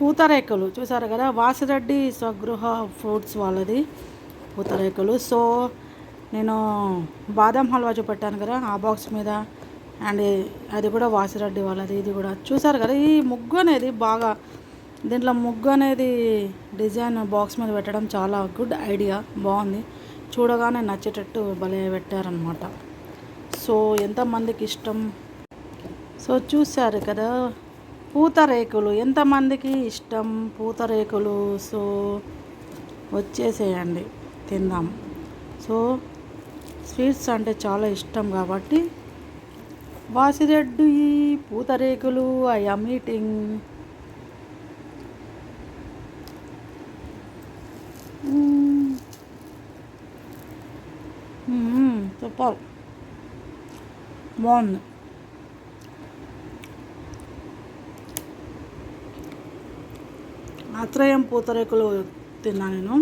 పూతరేకులు చూసారు కదా, వాసిరెడ్డి స్వగృహ ఫ్రూట్స్ వాళ్ళది పూతరేకులు. సో నేను బాదం హల్వా చూపెట్టాను కదా ఆ బాక్స్ మీద, అండ్ అది కూడా వాసిరెడ్డి వాళ్ళది. ఇది కూడా చూసారు కదా, ఈ ముగ్గు అనేది బాగా, దీంట్లో ముగ్గు అనేది డిజైన్ బాక్స్ మీద పెట్టడం చాలా గుడ్ ఐడియా, బాగుంది, చూడగానే నచ్చేటట్టు భలే పెట్టారనమాట. సో ఎంతమందికి ఇష్టం. సో చూశారు కదా పూతరేకులు, ఎంతమందికి ఇష్టం పూతరేకులు. సో వచ్చేసేయండి తిందాం. సో స్వీట్స్ అంటే చాలా ఇష్టం కాబట్టి వాసిరెడ్డి పూతరేకులు ఐ యామ్ ఈటింగ్. సూపర్, బాగుంది. ఆత్రేయం పూతరేకులు తిన్నా నేను.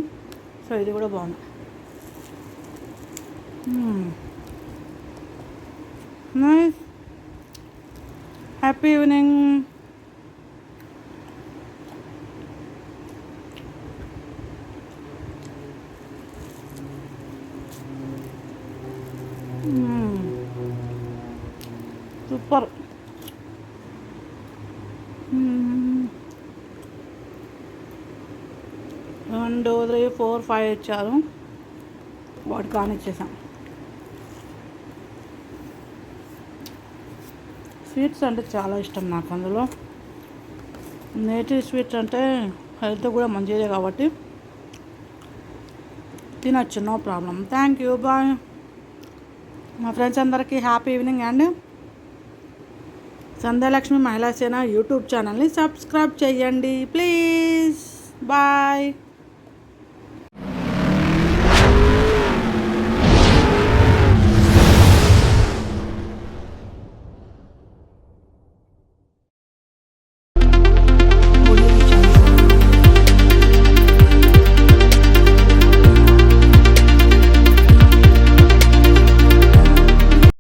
సో ఇది కూడా బాగుంది. నైస్. Happy evening. సూపర్. 1 2 3 4 5 ఇచ్చారు, వాటి కానిచ్చేసాం. స్వీట్స్ అంటే చాలా ఇష్టం నాకు. అందులో నేటివ్ స్వీట్స్ అంటే హెల్త్ కూడా మంచిదే కాబట్టి తినచ్చు, no problem. Thank you, bye. మా ఫ్రెండ్స్ అందరికీ happy evening. And Sandhyalakshmi Mahila Sena YouTube ఛానల్ని సబ్స్క్రైబ్ చేయండి ప్లీజ్. బాయ్.